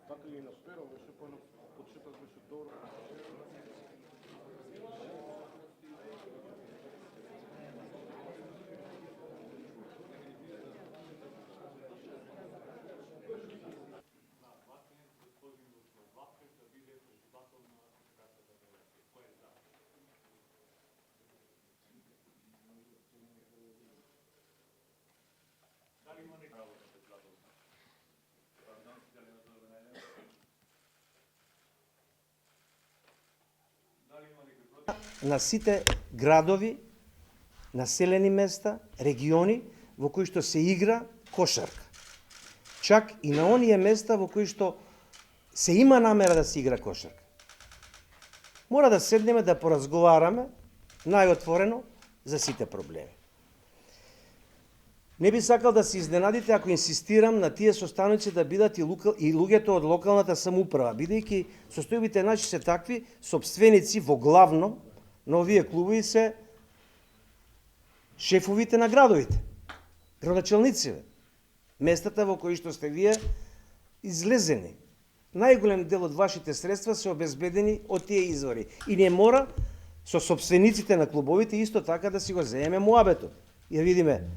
Така и на сфера, беше поедно почеток беше добро. На сите градови, населени места, региони во кои што се игра кошарка. Чак и на оние места во кои што се има намера да се игра кошарка. Мора да седнеме да поразговараме најотворено за сите проблеми. Не би сакал да се изненадите ако инсистирам на тие состаноци да бидат и луѓето од локалната самоуправа, бидејќи состојбите наши се такви, сопственици во главно на овие клубови се шефовите на градовите, градоначалниците, местата во кои што сте вие излезени. Најголем дел од вашите средства се обезбедени од тие извори. И не мора со сопствениците на клубовите исто така да си го земеме муабетот. И да видиме,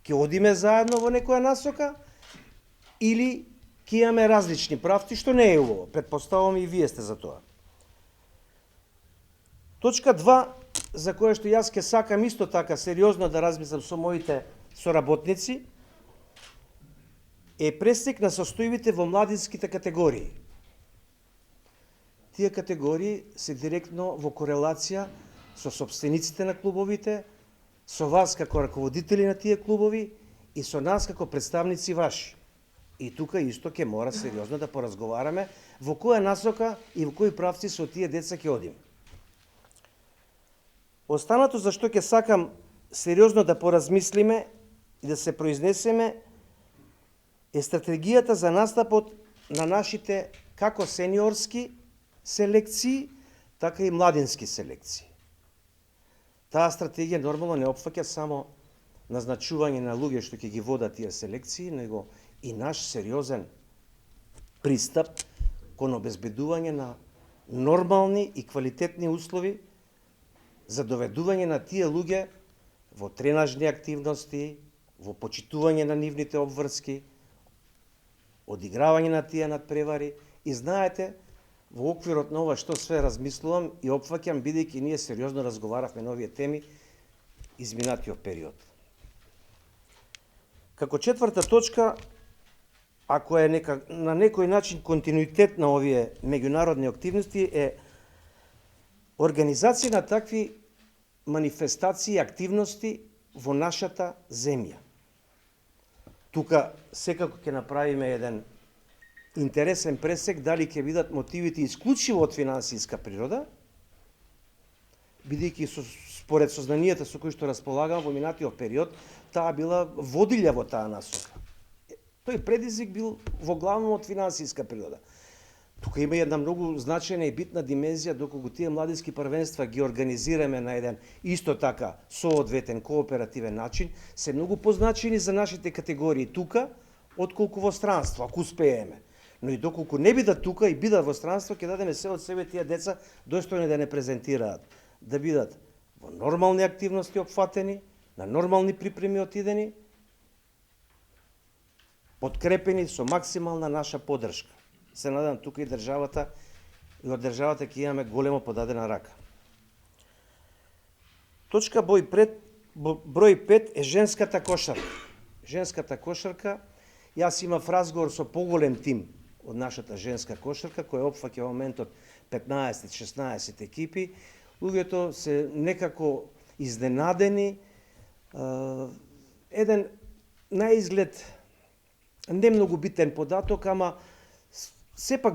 ќе одиме заедно во некоја насока или ќе имаме различни правци, што не е убаво. Претпоставувам и вие сте за тоа. Точка 2, за која што јас ќе сакам исто така сериозно да размислам со моите соработници, е пресек на состојбите во младинските категории. Тие категории се директно во корелација со сопствениците на клубовите, со вас како раководители на тие клубови и со нас како представници ваши. И тука исто ќе мора сериозно да поразговараме во која насока и во кои правци со тие деца ќе одиме. Останато за што ќе сакам сериозно да поразмислиме и да се произнесеме е стратегијата за настапот на нашите како сениорски селекции, така и младински селекции. Таа стратегија нормално не опфаќа само назначување на луѓе што ќе ги водат тие селекции, него и наш сериозен пристап кон обезбедување на нормални и квалитетни услови за доведување на тие луѓе во тренажни активности, во почитување на нивните обврски, одигравање на тие надпревари. И знаете, во оквирот на ова што све размислувам и опфаќам, бидејќи ние сериозно разговаравме на овие теми изминатиот период. Како четврта точка, ако е на некој начин континуитет на овие меѓународни активности, е организација на такви манифестации и активности во нашата земја. Тука секако ќе направиме еден интересен пресек дали ќе бидат мотивите исклучиво од финансиска природа, бидејќи според сознанијата со кои што располагам во минатиот период, таа била водилја во таа насока. Тој предизвик бил во главно од финансиска природа. Тука има една многу значајна и битна димензија, доколку тие младински првенства ги организираме на еден исто така соодветен кооперативен начин, се многу позначени за нашите категории тука, отколку во странство, ако успееме. Но и доколку не бидат тука и бидат во странство, ќе дадеме се од себе тие деца достојни да не презентираат, да бидат во нормални активности опфатени, на нормални припреми отидени, подкрепени со максимална наша поддршка. Се надам тука и државата, и од државата ќе имаме големо подадена рака. Точка број 5 е женската кошарка. Женската кошарка, јас имав разговор со поголем тим од нашата женска кошарка, која опфаќа во моментот 15-16 екипи. Луѓето се некако изненадени. Еден наизглед не многу битен податок, ама сепак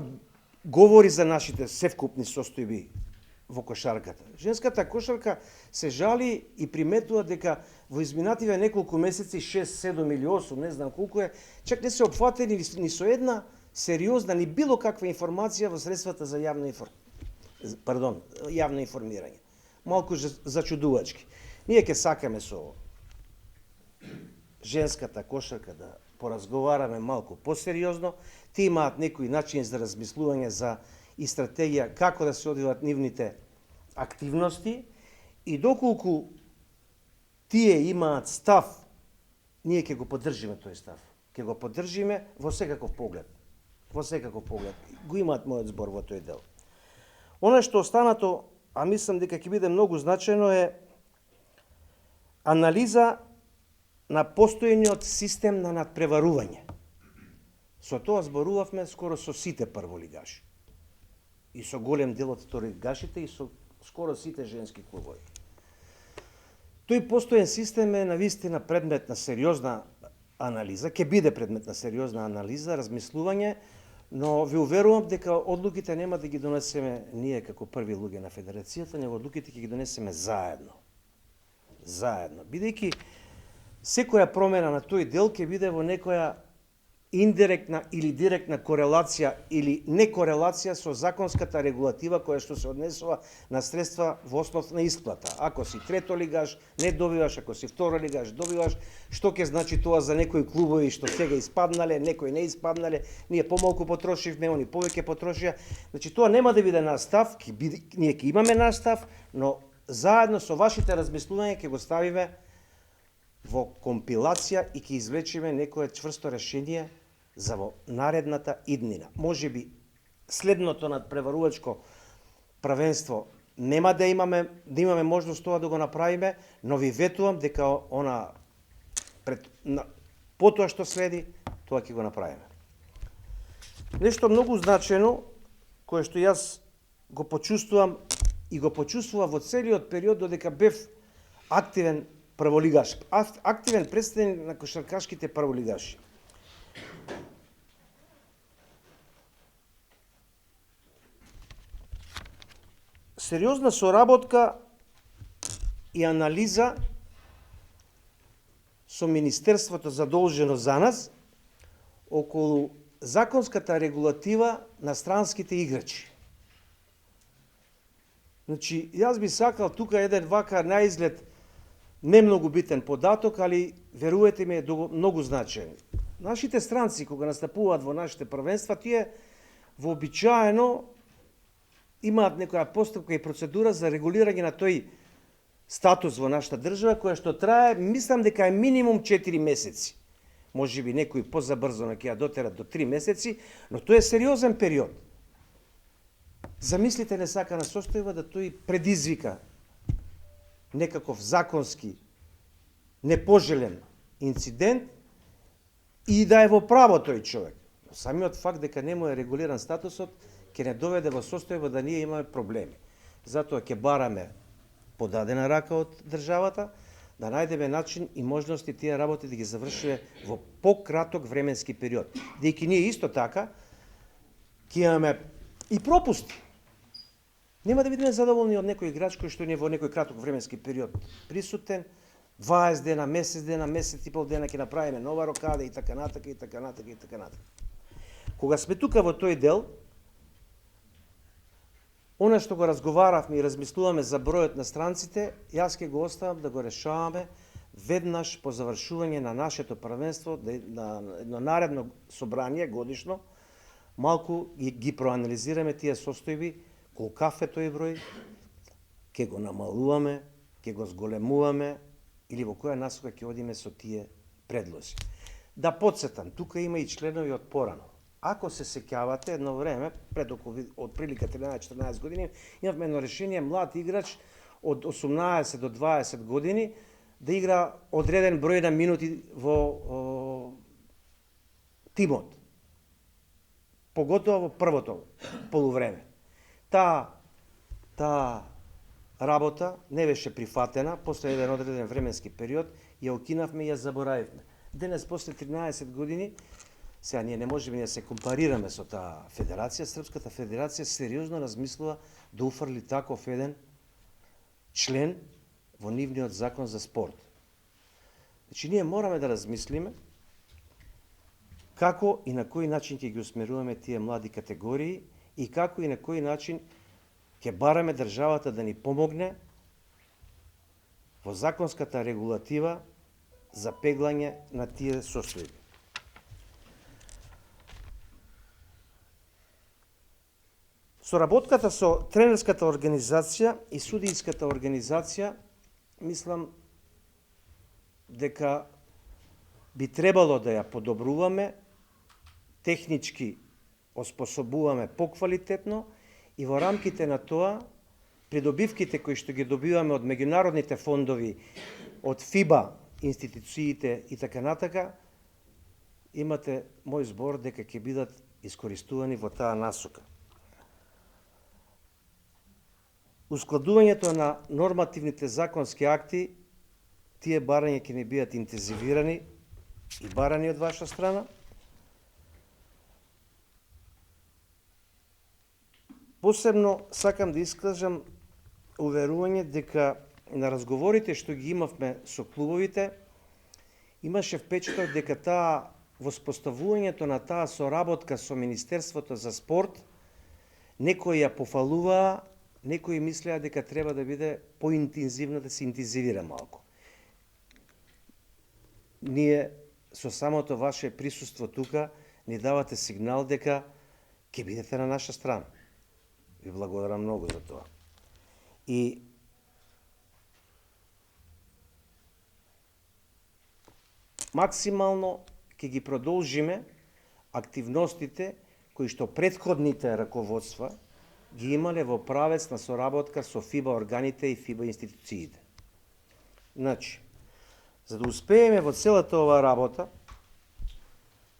говори за нашите севкупни состојби во кошарката. Женската кошарка се жали и приметува дека во изминативе неколку месеци, 6, 7 или 8, не знам колку е, чак не се опфатени ни со една сериозна, ни било каква информација во средствата за јавно информирање. Малку зачудувачки. Ние ќе сакаме со женската кошарка да поразговараме малку посериозно, тие имаат некои начини за размислување за и стратегија како да се одвиваат нивните активности и доколку тие имаат став, ние ќе го поддржиме тој став. Ќе го поддржиме во секаков поглед. Во секаков поглед. Го имаат мојот збор во тој дел. Оно што останато, а мислам дека ќе биде многу значајно е анализа на постојниот систем на надпреварување. Со тоа зборувавме скоро со сите прволигаши. И со голем дел од второлигашите и со скоро сите женски клубови. Тој постојен систем е навистина предмет на сериозна анализа, ќе биде предмет на сериозна анализа, размислување, но ви уверувам дека одлуките нема да ги донесеме ние како први луѓе на Федерацијата, него одлуките ќе ги донесеме заедно. Заедно. Бидејќи секоја промена на тој дел ќе биде во некоја индиректна или директна корелација или некорелација со законската регулатива која што се однесува на средства во основна исплата. Ако си трето лигаш, не добиваш, ако си второ лигаш, добиваш, што ќе значи тоа за некои клубови што сега испаднале, некои не испаднале, ние помалку потрошивме, они повеќе потрошија. Значи тоа нема да биде настав, ние ќе имаме настав, но заедно со вашите размислувања ќе го ставиме во компилација и ќе извлечиме некое чврсто решение за во наредната иднина. Може би следното надпреварувачко правенство нема да имаме можност тоа да го направиме, но ви ветувам дека потоа што следи, тоа ќе го направиме. Нешто многу значено, кое што јас го почувствувам и го почувствува во целиот период додека бев активен прволигаш, активен представник на кошаркашките прволигаши. Сериозна соработка и анализа со Министерството задолжено за нас околу законската регулатива на странските играчи. Значи, јас би сакал тука еден вака наизглед не многу битен податок, али верувате ми е многу значаен. Нашите странци кога настапуваат во нашите првенства, тие вообичаено имаат некоја постапка и процедура за регулирање на тој статус во нашата држава, која што трае, мислам дека е минимум 4 месеци. Може би некои позабрзо ќе ја дотерат до 3 месеци, но тоа е сериозен период. Замислите несакана состојба да тој предизвика некаков законски непожелен инцидент и да е во право тој човек. Но самиот факт дека не му е регулиран статусот ќе не доведе во состојба да ние имаме проблеми. Затоа ќе бараме подадена рака од државата, да најдеме начин и можности тие работи да ги завршиме во пократок временски период. Дејќи ние исто така ќе имаме и пропусти. Нема да бидеме задоволни од некој играч кој што не во некој краток временски период присутен, 20 дена, месец и пол дена ќе направиме нова рокада и така натака, и така натака, и така натака. Кога сме тука во тој дел, она што го разговаравме и размислуваме за бројот на странците, јас ќе го оставам да го решаваме веднаш по завршување на нашето првенство, на наредно собрание годишно, малку ги проанализираме тие состојби, колкав е тој број, ќе го намалуваме, ќе го зголемуваме или во која насока ќе одиме со тие предлози. Да подсетам, тука има и членови од порано. Ако се сеќавате, едно време, пред од прилика 13-14 години, имавме едно решение млад играч од 18 до 20 години да игра одреден број на минути во тимот. Поготово во првото полувреме. Таа работа не беше прифатена, после еден одреден временски период, ја укинавме и ја заборавивме. Денес, после 13 години, сега ние не можеме да се компарираме со таа федерација, Српската федерација сериозно размислува да уфрли таков еден член во нивниот закон за спорт. Значи, ние мораме да размислиме како и на кој начин ќе ги усмеруваме тие млади категории и како и на кој начин ќе бараме државата да ни помогне во законската регулатива за пеглање на тие состојби. Соработката со тренерската организација и судијската организација, мислам дека би требало да ја подобруваме, технички оспособуваме поквалитетно и во рамките на тоа придобивките кои што ги добиваме од меѓународните фондови, од ФИБА институциите и така натака, имате мој збор дека ќе бидат искористувани во таа насока. Ускладувањето на нормативните законски акти, тие барања ќе ни бидат интензивирани и барани од ваша страна. Посебно сакам да искажам уверување дека на разговорите што ги имавме со клубовите, имаше впечаток дека таа воспоставувањето на таа соработка со Министерството за спорт, некои ја пофалуваа, некои мислеа дека треба да биде поинтензивно, да се интензивира малку. Ние со самото ваше присуство тука ни давате сигнал дека ќе бидете на наша страна. Ви благодарам многу за тоа. И максимално ќе ги продолжиме активностите кои што претходните раководства ги имале во правец на соработка со ФИБА органите и ФИБА институциите. Значи, за да успееме во целата оваа работа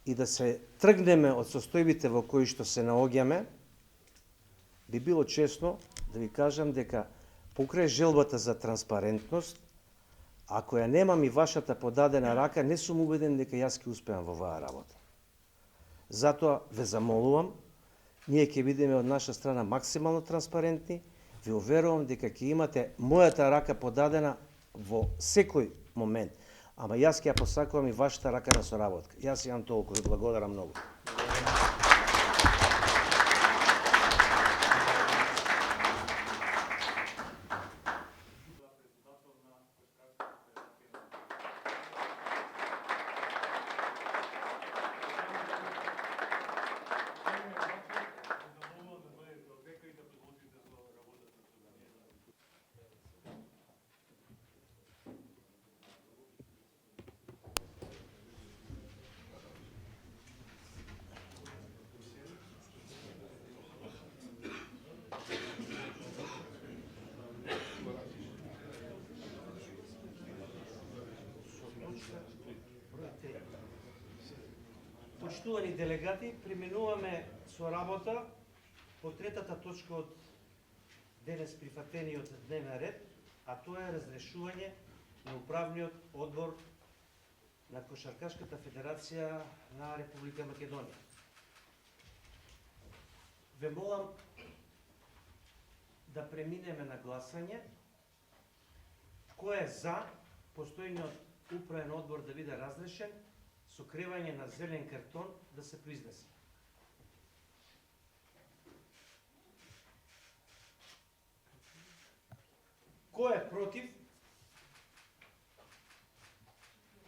и да се тргнеме од состојбите во кои што се наоѓаме, би било честно да ви кажам дека покрај желбата за транспарентност, ако ја немам и вашата подадена рака, не сум убеден дека јас ќе успеам во оваа работа. Затоа ве замолувам, ние ќе бидеме од наша страна максимално транспарентни, ви уверувам дека ќе имате мојата рака подадена во секој момент, ама јас ќе ја посакувам и вашата рака на соработка. Јас имам толку, ви благодарам многу. Почитувани делегати, преминуваме со работа по третата точка од денес прифатениот дневен ред, а тоа е разрешување на управниот одбор на Кошаркашката федерација на Република Македонија. Ве молам да преминеме на гласање. Кој е за постојниот управен одбор да биде разрешен, со кревање на зелен картон да се произнесе?